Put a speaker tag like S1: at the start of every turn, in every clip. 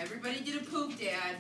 S1: Everybody did a poop, Dad.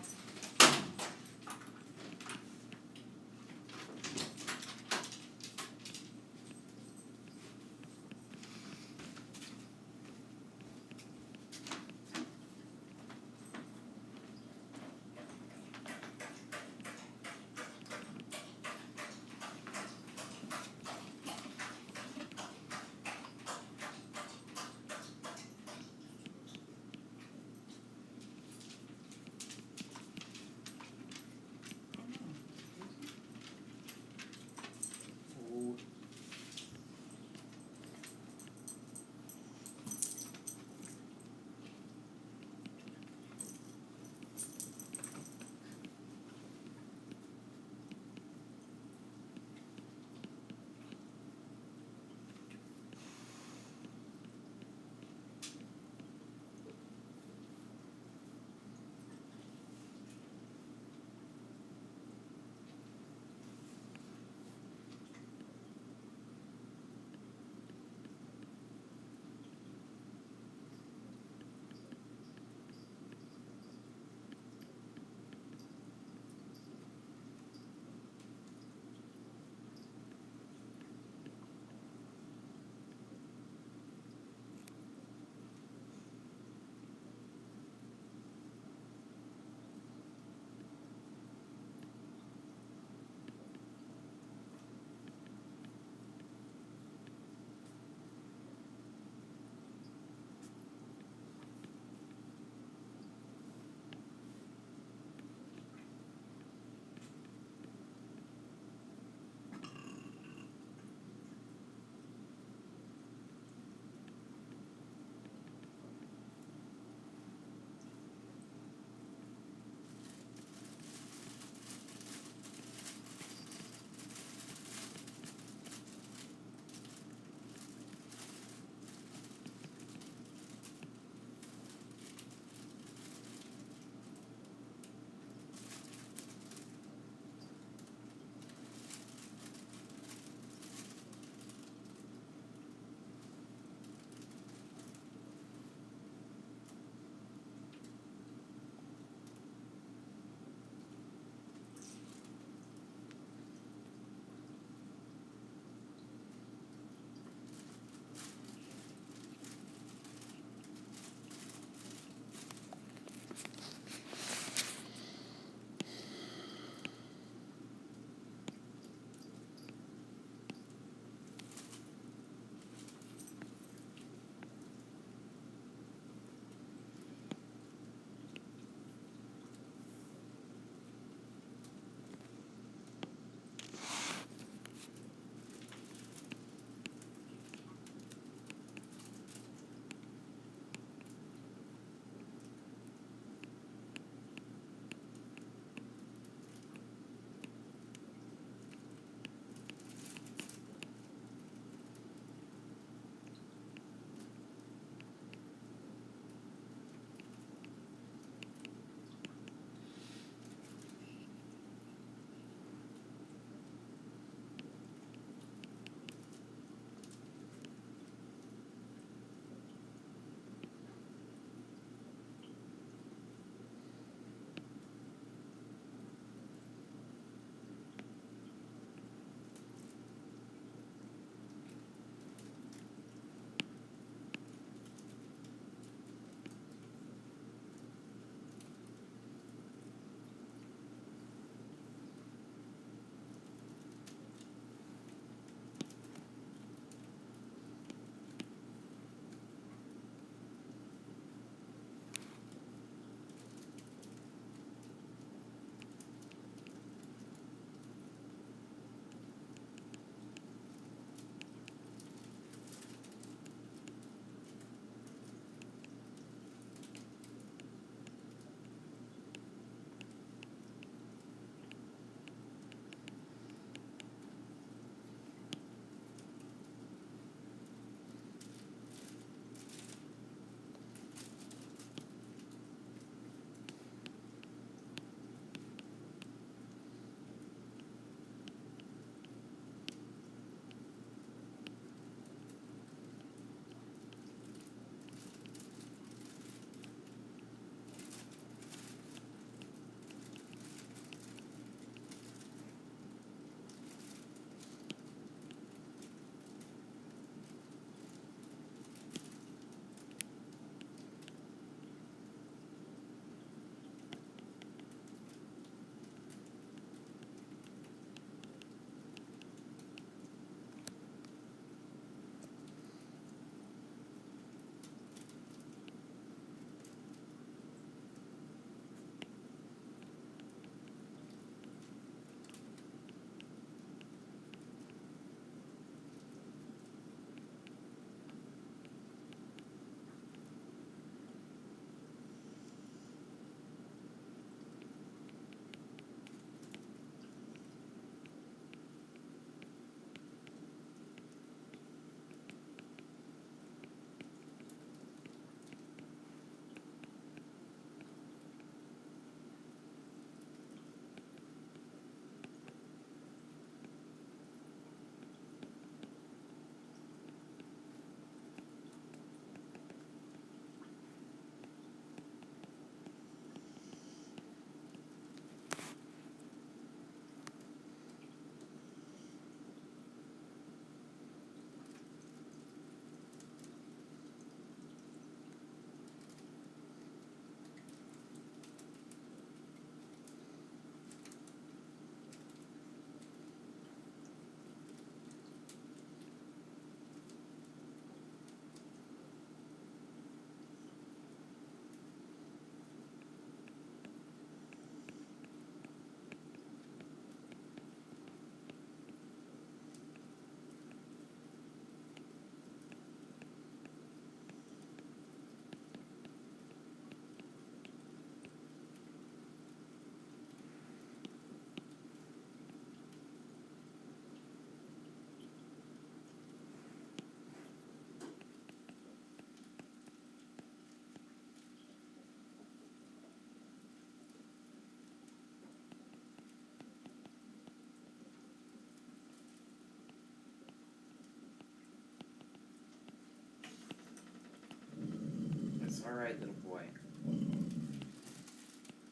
S1: right, little boy.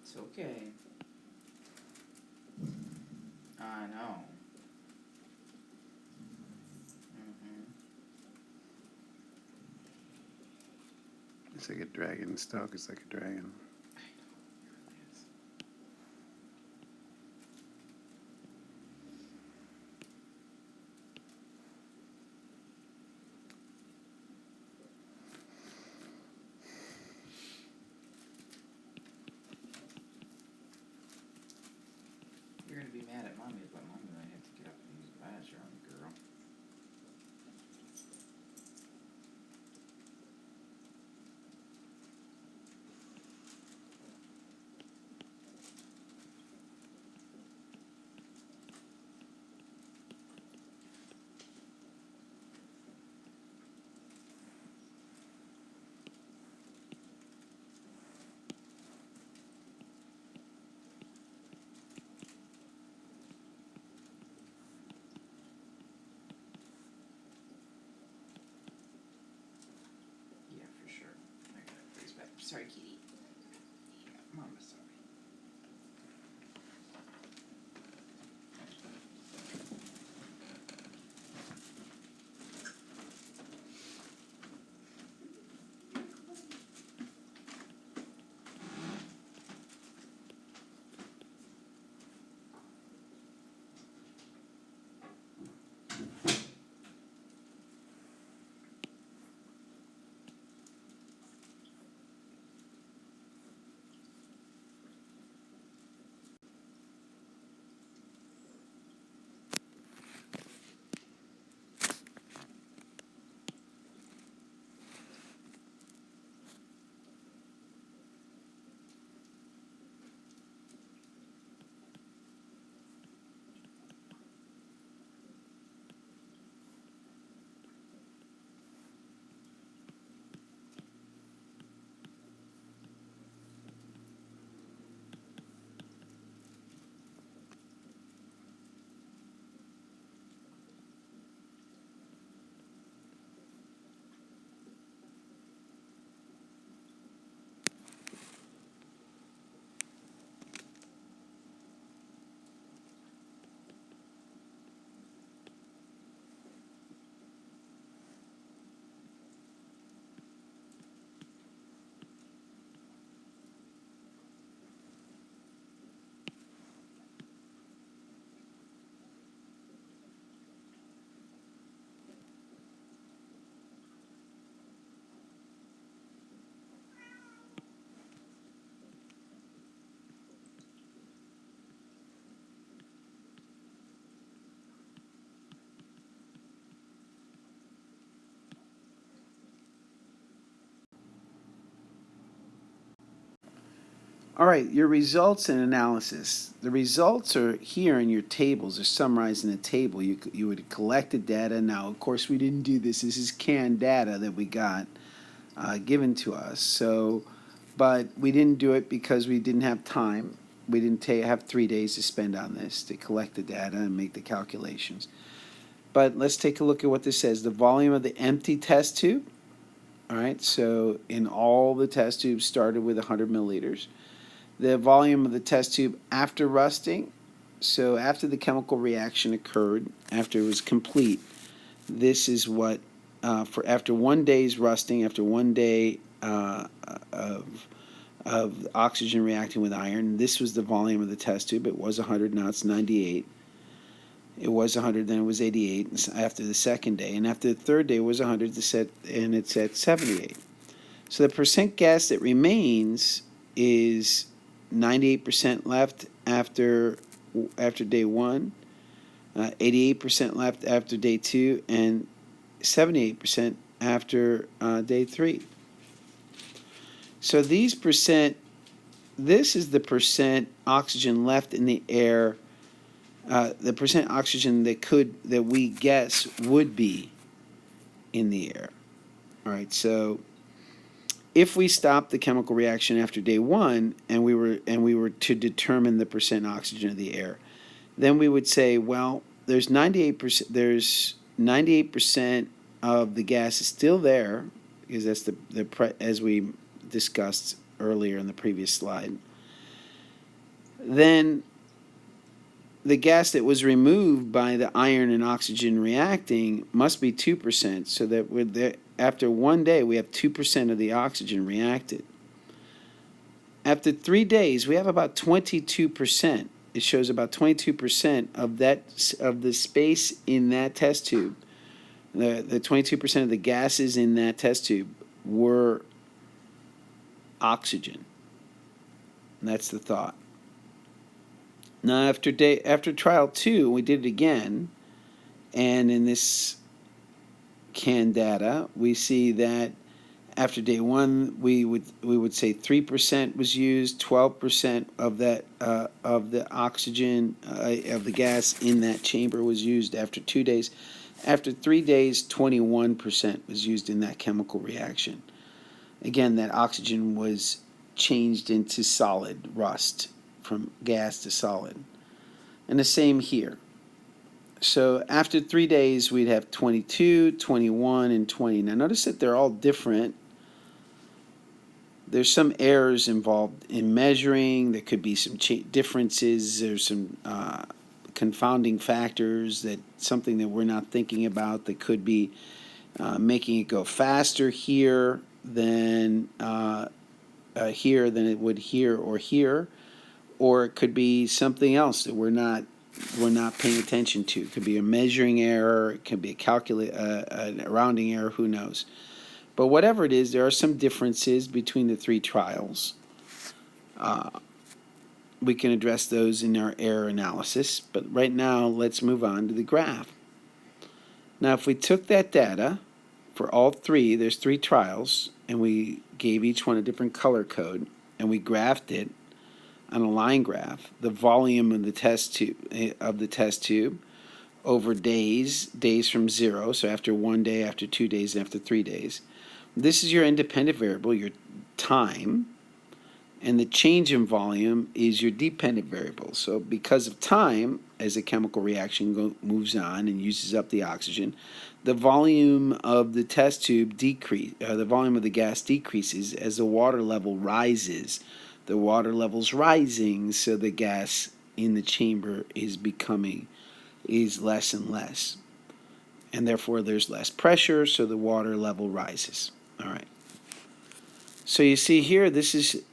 S1: It's okay. I know.
S2: It's like a dragon. Stalk is like a dragon.
S1: You're gonna be mad at mommy, but mommy might have to get up and use the bathroom, girl. Yeah, for sure. I gotta freeze back. Sorry, kitty. Yeah, mama's sorry.
S2: All right, your results and analysis. The results are here in your tables. They're summarized in a table. You would collect the data. Now, of course, we didn't do this. This is canned data that we got given to us. So, but we didn't do it because we didn't have time. We didn't have 3 days to spend on this to collect the data and make the calculations. But let's take a look at what this says. The volume of the empty test tube. All right, so in all the test tubes started with 100 milliliters. The volume of the test tube after rusting, so after the chemical reaction occurred, after it was complete, this is what, for after 1 day's rusting, after 1 day of oxygen reacting with iron, this was the volume of the test tube. It was 100, now it's 98. It was 100, then it was 88 after the second day, and after the third day it was 100, and it's at 78. So the percent gas that remains is 98% left after day one, 88% left after day two, and 78% after day three. So these percent, this is the percent oxygen left in the air, the percent oxygen that we guess would be in the air. All right, so if we stopped the chemical reaction after day one and we were to determine the percent oxygen of the air, then we would say, well, there's 98% of the gas is still there, because that's discussed earlier in the previous slide. Then the gas that was removed by the iron and oxygen reacting must be 2%, so that after 1 day we have 2% of the oxygen reacted. After 3 days, we have about 22%. It shows about 22% of the space in that test tube. The 22% of the gases in that test tube were oxygen. And that's the thought. Now, after trial 2, we did it again, and in this canned data, we see that after day 1, we would say 3% was used, 12% of that of the oxygen of the gas in that chamber was used after 2 days. After 3 days, 21% was used in that chemical reaction. Again, that oxygen was changed into solid rust, from gas to solid. And the same here. So after 3 days, we'd have 22, 21, and 20. Now notice that they're all different. There's some errors involved in measuring. There could be some differences. There's some confounding factors, something that we're not thinking about, that could be making it go faster here than it would here, or it could be something else that we're not paying attention to. It could be a measuring error. It could be a rounding error. Who knows? But whatever it is, there are some differences between the 3 trials. We can address those in our error analysis. But right now, let's move on to the graph. Now, if we took that data for all 3, there's 3 trials, and we gave each one a different color code, and we graphed it on a line graph, the volume of the test tube over days from 0, so after 1 day, after 2 days, and after 3 days. This is your independent variable, your time, and the change in volume is your dependent variable. So because of time, as the chemical reaction moves on and uses up the oxygen, the volume of the test tube the volume of the gas decreases as the water level rises. The water level's rising, so the gas in the chamber is less and less. And therefore there's less pressure, so the water level rises. All right. So you see here, this is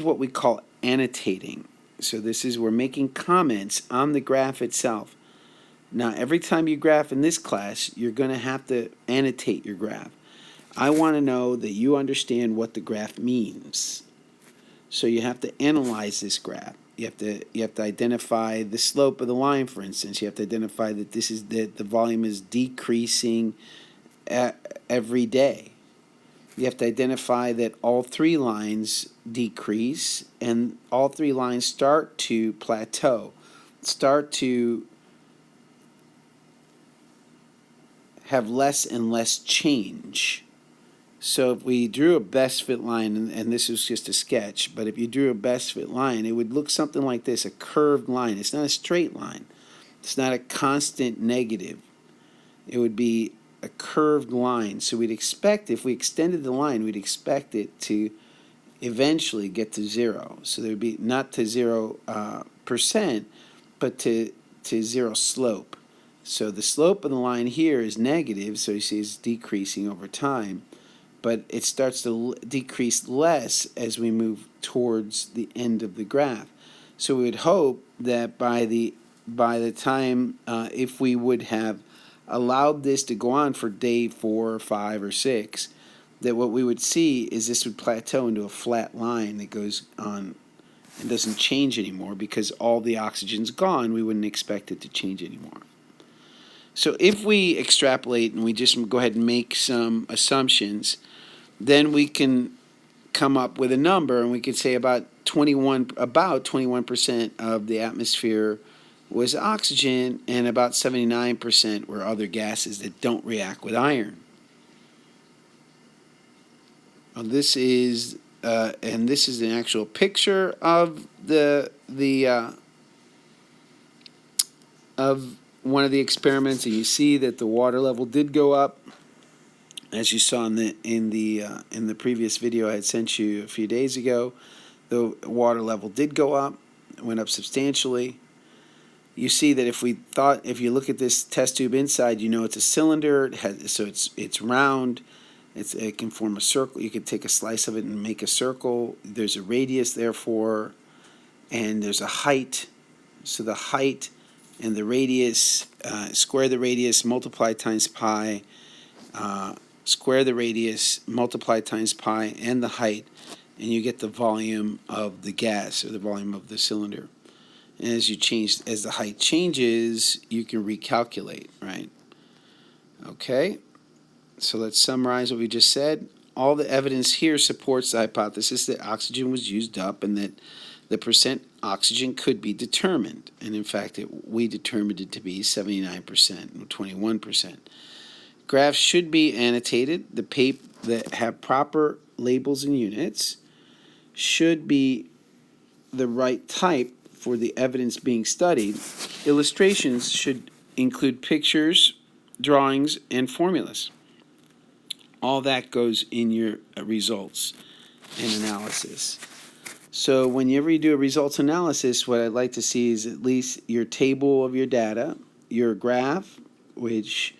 S2: what we call annotating. So we're making comments on the graph itself. Now, every time you graph in this class, you're going to have to annotate your graph. I want to know that you understand what the graph means. So you have to analyze this graph. You have to identify the slope of the line, for instance. You have to identify that the volume is decreasing every day. You have to identify that all 3 lines decrease, and all 3 lines start to plateau, start to have less and less change. So if we drew a best fit line, and this is just a sketch, but if you drew a best fit line, it would look something like this, a curved line. It's not a straight line. It's not a constant negative. It would be a curved line. So we'd expect, if we extended the line, we'd expect it to eventually get to 0. So there would be not to 0%, but to 0 slope. So the slope of the line here is negative, so you see it's decreasing over time. But it starts to decrease less as we move towards the end of the graph. So we would hope that by the time, if we would have allowed this to go on for day 4 or 5 or 6, that what we would see is this would plateau into a flat line that goes on and doesn't change anymore, because all the oxygen's gone. We wouldn't expect it to change anymore. So if we extrapolate and we just go ahead and make some assumptions, then we can come up with a number, and we could say about 21% of the atmosphere was oxygen, and about 79% were other gases that don't react with iron. Well, this is an actual picture of of one of the experiments, and you see that the water level did go up As you saw in the previous video I had sent you a few days ago, the water level did go up. It went up substantially. You see that if you look at this test tube inside, you know it's a cylinder. So it's round. It can form a circle. You could take a slice of it and make a circle. There's a radius, therefore, and there's a height. So the height and the radius, square the radius, multiply times pi, square the radius, multiply times pi, and the height, and you get the volume of the gas, or the volume of the cylinder. And as the height changes, you can recalculate, right? Okay, so let's summarize what we just said. All the evidence here supports the hypothesis that oxygen was used up and that the percent oxygen could be determined. And in fact, we determined it to be 79% or 21%. Graphs should be annotated. The paper that have proper labels and units should be the right type for the evidence being studied. Illustrations should include pictures, drawings, and formulas. All that goes in your results and analysis. So whenever you do a results analysis, what I'd like to see is at least your table of your data, your graph, which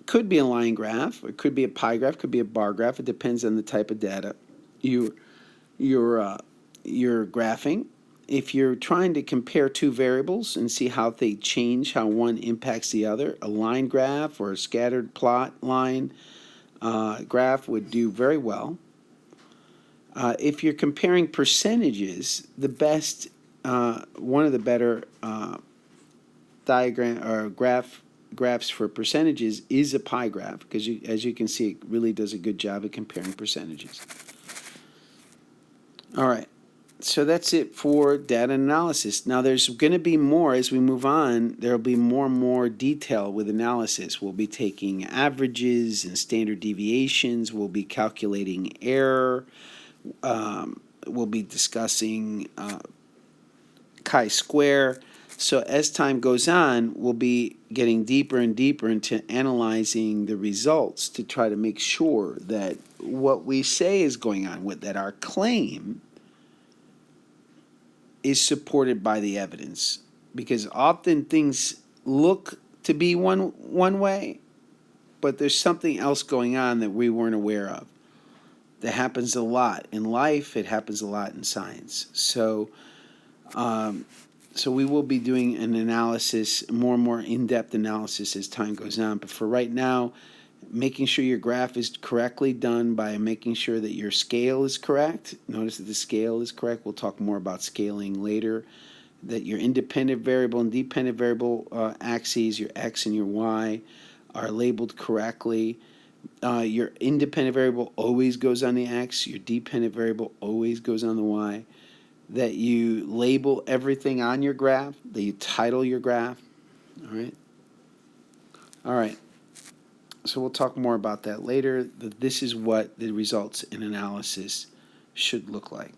S2: could be a line graph, it could be a pie graph, could be a bar graph. It depends on the type of data you're graphing. If you're trying to compare two variables and see how they change, how one impacts the other, a line graph or a scattered plot line graph would do very well. If you're comparing percentages, the best, one of the better diagram or graphs for percentages is a pie graph, because as you can see, it really does a good job of comparing percentages. All right, so that's it for data analysis. Now there's going to be more as we move on. There will be more and more detail with analysis. We'll be taking averages and standard deviations. We'll be calculating error. We'll be discussing chi-square. So as time goes on, we'll be getting deeper and deeper into analyzing the results to try to make sure that what we say is going on, that our claim is supported by the evidence. Because often things look to be one way, but there's something else going on that we weren't aware of. That happens a lot in life. It happens a lot in science. So we will be doing an analysis, more and more in-depth analysis as time goes on. But for right now, making sure your graph is correctly done by making sure that your scale is correct. Notice that the scale is correct. We'll talk more about scaling later. That your independent variable and dependent variable axes, your x and your y, are labeled correctly. Your independent variable always goes on the x. Your dependent variable always goes on the y. That you label everything on your graph. That you title your graph. All right. All right. So we'll talk more about that later. This is what the results in analysis should look like.